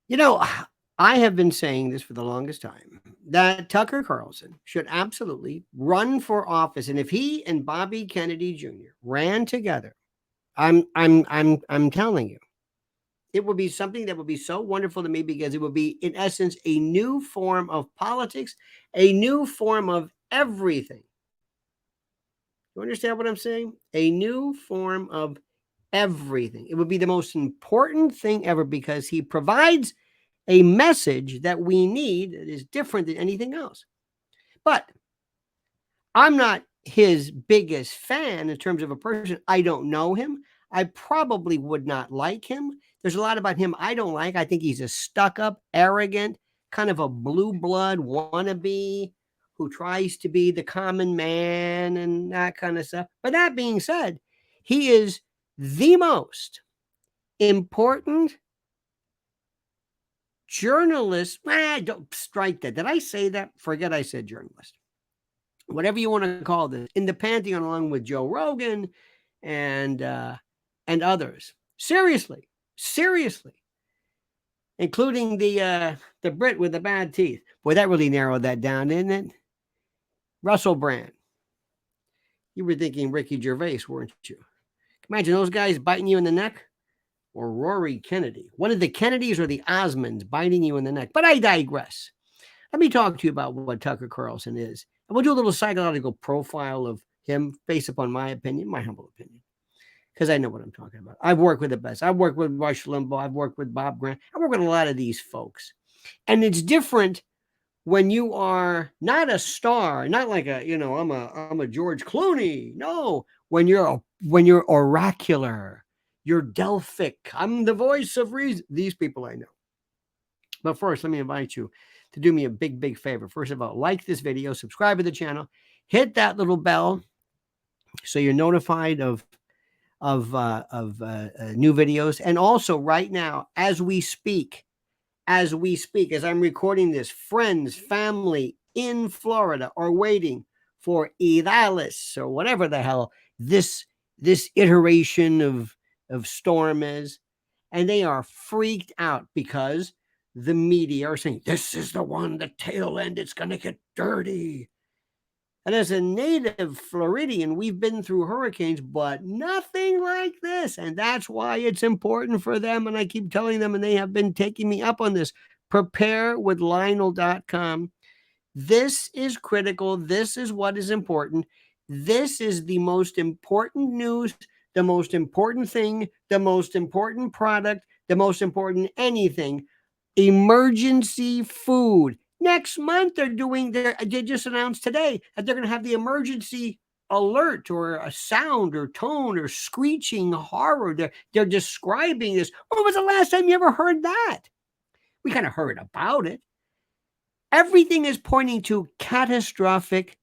You know, I have been saying this for the longest time that Tucker Carlson should absolutely run for office, and if he and Bobby Kennedy Jr. ran together, I'm telling you, it would be something that would be so wonderful to me because it would be, in essence, a new form of politics, a new form of everything. You understand what I'm saying? A new form of everything. It would be the most important thing ever because he provides a message that we need that is different than anything else. But I'm not his biggest fan in terms of a person. I don't know him. I probably would not like him. There's a lot about him I don't like. I think he's a stuck up, arrogant, kind of a blue blood wannabe who tries to be the common man and that kind of stuff. But that being said, he is the most important journalist. Don't strike that. Did I say that? Forget I said journalist. Whatever you want to call this, in the pantheon, along with Joe Rogan and others. Seriously, seriously, including the Brit with the bad teeth. Boy, that really narrowed that down, didn't it? Russell Brand. You were thinking Ricky Gervais, weren't you? Imagine those guys biting you in the neck. Or Rory Kennedy. One of the Kennedys or the Osmonds biting you in the neck. But I digress. Let me talk to you about what Tucker Carlson is. And we'll do a little psychological profile of him based upon my opinion, my humble opinion, because I know what I'm talking about. I've worked with the best. I've worked with Rush Limbaugh. I've worked with Bob Grant. I've worked with a lot of these folks. And it's different when you are not a star, not like I'm a George Clooney. No, when you're oracular, you're Delphic. I'm the voice of reason. These people I know. But first, let me invite you to do me a big, big favor. First of all, like this video, subscribe to the channel, hit that little bell so you're notified of new videos. And also, right now, as I'm recording this, friends, family in Florida are waiting for Idalis or whatever the hell this iteration of storm is, and they are freaked out because the media are saying this is the one, the tail end, it's going to get dirty. And as a native Floridian, we've been through hurricanes, but nothing like this. And that's why it's important for them. And I keep telling them, and they have been taking me up on this. Prepare with Lionel.com. This is critical. This is what is important. This is the most important news, the most important thing, the most important product, the most important anything. Emergency food. Next month, they just announced today that they're going to have the emergency alert or a sound or tone or screeching horror. They're describing this. When was the last time you ever heard that? We kind of heard about it. Everything is pointing to catastrophic,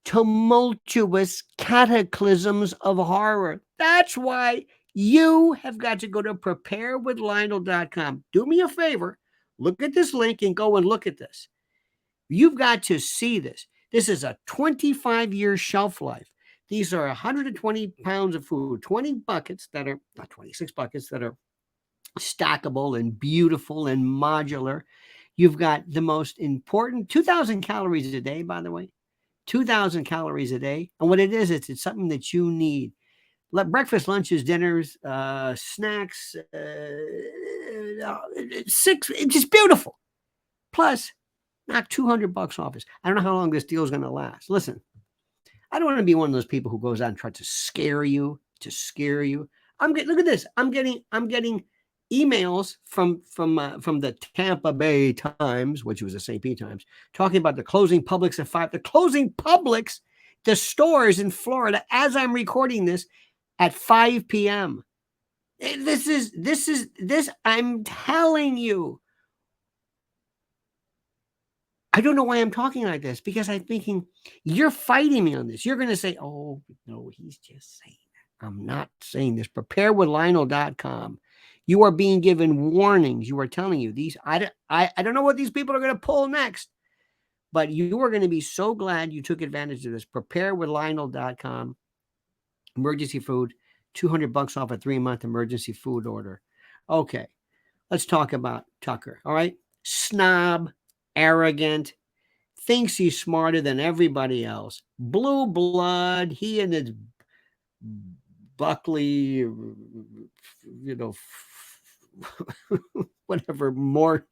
tumultuous cataclysms of horror. That's why you have got to go to preparewithlionel.com. Do me a favor. Look at this link and go and look at this. You've got to see this. This is a 25-year shelf life. These are 120 pounds of food, 20 buckets that are, not 26 buckets, that are stackable and beautiful and modular. You've got the most important 2,000 calories a day, by the way. 2,000 calories a day. And what it is, it's something that you need. Breakfast, lunches, dinners, snacks, it's just beautiful. Plus, knock $200 off. I don't know how long this deal is going to last. Listen, I don't want to be one of those people who goes out and tries to scare you. Look at this. I'm getting emails from the Tampa Bay Times, which was the St. Pete Times, talking about the closing Publix at 5. The closing Publix, the stores in Florida, as I'm recording this, at 5 p.m. This, I'm telling you. I don't know why I'm talking like this, because I'm thinking, you're fighting me on this. You're going to say, oh, no, he's just saying that. I'm not saying this. Preparewithlionel.com. You are being given warnings. You are telling you these. I don't know what these people are going to pull next, but you are going to be so glad you took advantage of this. Preparewithlionel.com. Emergency food, $200 off a 3-month emergency food order. Okay, let's talk about Tucker, all right? Snob, arrogant, thinks he's smarter than everybody else. Blue blood, he and his Buckley, whatever, more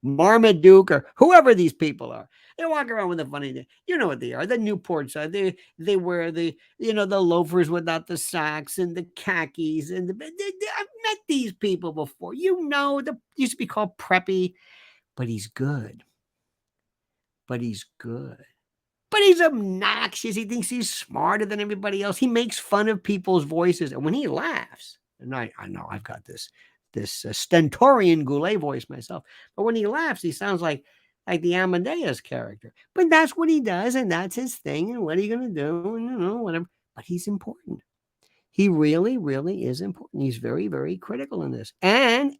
Marmaduke or whoever these people are. They walk around with a funny name. You know what they are. The Newport side. They wear the the loafers without the socks and the khakis and I've met these people before. They used to be called preppy, but he's good. But he's good. But he's obnoxious. He thinks he's smarter than everybody else. He makes fun of people's voices, and when he laughs, and I know I've got this stentorian Goulet voice myself, but when he laughs, he sounds like the Amadeus character. But that's what he does, and that's his thing. And what are you going to do? And whatever. But he's important. He really, really is important. He's very, very critical in this, and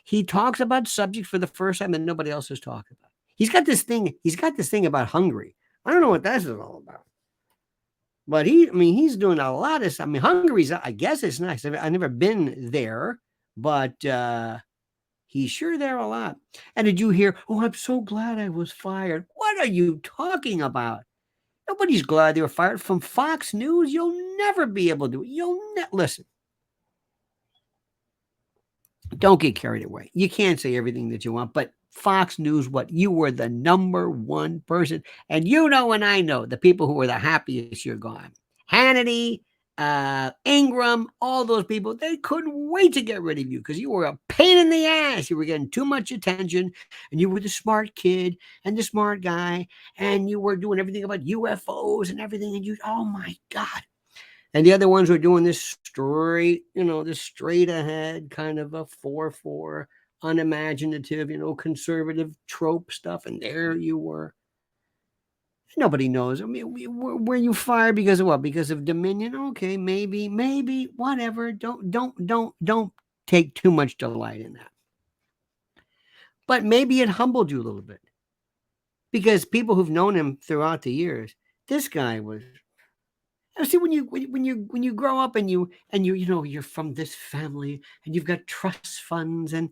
he talks about subjects for the first time that nobody else has talked about. He's got this thing. He's got this thing about Hungary. I don't know what that's all about. But he's doing a lot of stuff. Hungary's, I guess it's nice. I've never been there, but he's sure there a lot. And did you hear, oh, I'm so glad I was fired. What are you talking about? Nobody's glad they were fired. From Fox News, you'll never be able to. Listen. Don't get carried away. You can't say everything that you want, but Fox News, you were the number one person. And and I know the people who were the happiest you're gone. Hannity, Ingram, all those people, they couldn't wait to get rid of you because you were a pain in the ass. You were getting too much attention, and you were the smart kid and the smart guy, and you were doing everything about UFOs and everything. And oh my God. And the other ones were doing this straight, this straight ahead kind of a 4-4, unimaginative, conservative trope stuff. And there you were. Nobody knows. Were you fired because of what? Because of Dominion? Okay, maybe, whatever. Don't take too much delight in that. But maybe it humbled you a little bit. Because people who've known him throughout the years, this guy was. See, when you grow up and you're from this family and you've got trust funds, and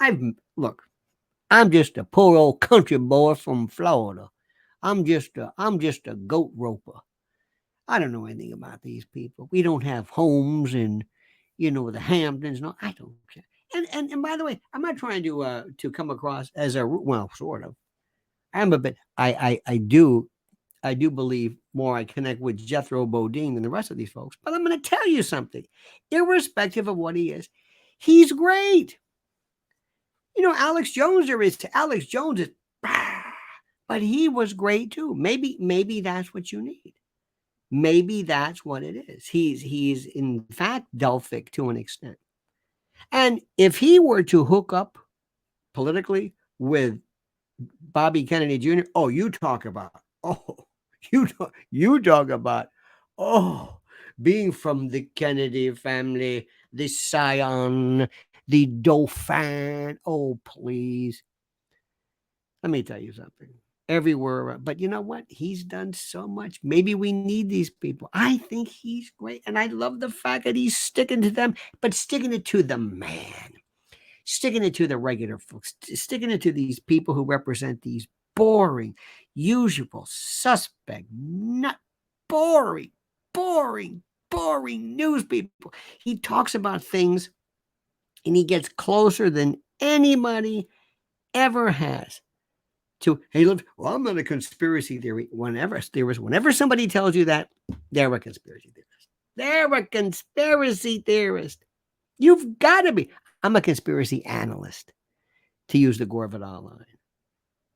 I'm just a poor old country boy from Florida. I'm just a goat roper. I don't know anything about these people. We don't have homes in the Hamptons. No, I don't care. And by the way, I'm not trying to come across as sort of. I'm a bit. I do believe more I connect with Jethro Bodine than the rest of these folks. But I'm going to tell you something. Irrespective of what he is, he's great. Alex Jones is, but he was great too. Maybe that's what you need. Maybe that's what it is. He's in fact Delphic to an extent. And if he were to hook up politically with Bobby Kennedy Jr., you talk about being from the Kennedy family, the scion, the Dauphin. Oh, please. Let me tell you something. Everywhere, but you know what? He's done so much. Maybe we need these people. I think he's great. And I love the fact that he's sticking to them, but sticking it to the man. Sticking it to the regular folks, sticking it to these people who represent these boring, usual suspect, not boring news people. He talks about things and he gets closer than anybody ever has to, I'm not a conspiracy theory. Whenever somebody tells you that, they're a conspiracy theorist. They're a conspiracy theorist. You've got to be. I'm a conspiracy analyst, to use the Gore Vidal line.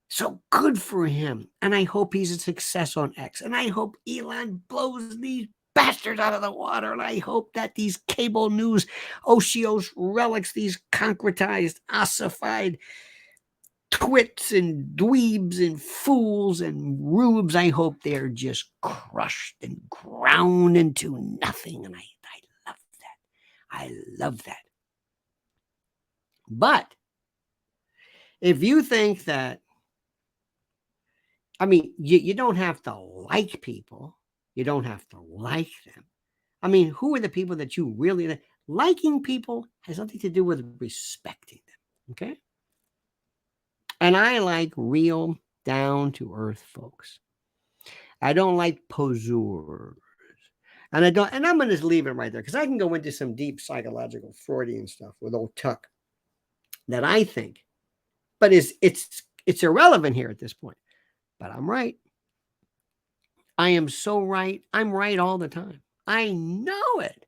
So good for him. And I hope he's a success on X. And I hope Elon blows these bastards out of the water. And I hope that these cable news, Otios relics, these concretized, ossified twits and dweebs and fools and rubes, I hope they're just crushed and ground into nothing. And I love that. I love that. But if you think that, you don't have to like people. You don't have to like them. Who are the people that you really like? Liking people has nothing to do with respecting them. Okay. And I like real, down-to-earth folks. I don't like poseurs. And I'm going to just leave it right there because I can go into some deep psychological Freudian stuff with old Tuck that I think, but it's irrelevant here at this point. But I'm right. I am so right. I'm right all the time. I know it.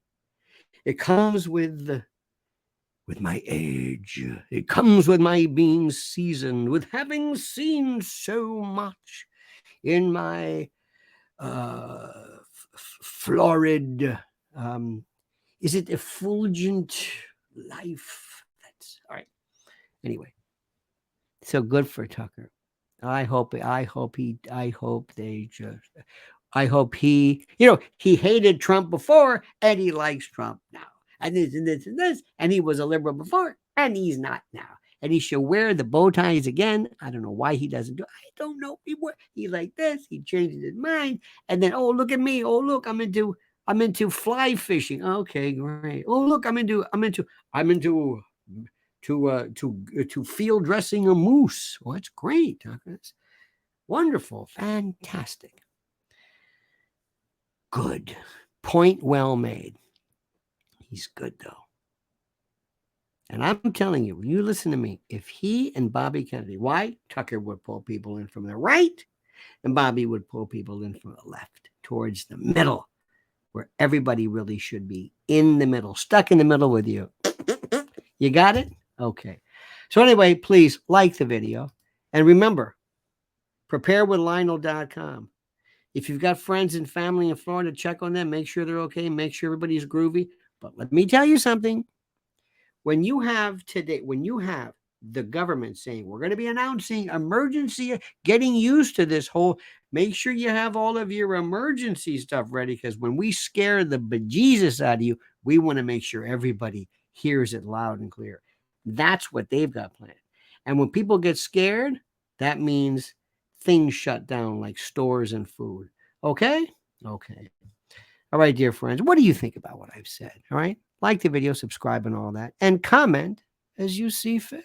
It comes with my age. It comes with my being seasoned, with having seen so much in my florid, is it effulgent life? That's all right. Anyway, so good for Tucker. I hope he, he hated Trump before and he likes Trump now. And this and this and this. And he was a liberal before and he's not now. And he should wear the bow ties again. I don't know why he doesn't do it. I don't know. He like this. He changes his mind. And then, oh, look at me. Oh, look, I'm into fly fishing. Okay, great. Oh, look, I'm into to field dressing a moose. Well, that's great. That's wonderful. Fantastic. Good. Point well made. He's good, though. And I'm telling you, you listen to me, if he and Bobby Kennedy, why? Tucker would pull people in from the right, and Bobby would pull people in from the left, towards the middle, where everybody really should be in the middle, stuck in the middle with you. You got it? Okay. So anyway, please like the video. And remember, preparewithlionel.com. If you've got friends and family in Florida, check on them. Make sure they're okay. Make sure everybody's groovy. But let me tell you something. When you have the government saying we're going to be announcing emergency, getting used to this whole, make sure you have all of your emergency stuff ready, because when we scare the bejesus out of you, we want to make sure everybody hears it loud and clear. That's what they've got planned. And when people get scared, that means things shut down like stores and food. Okay? Okay. All right, dear friends, what do you think about what I've said? All right? Like the video, subscribe and all that, and comment as you see fit.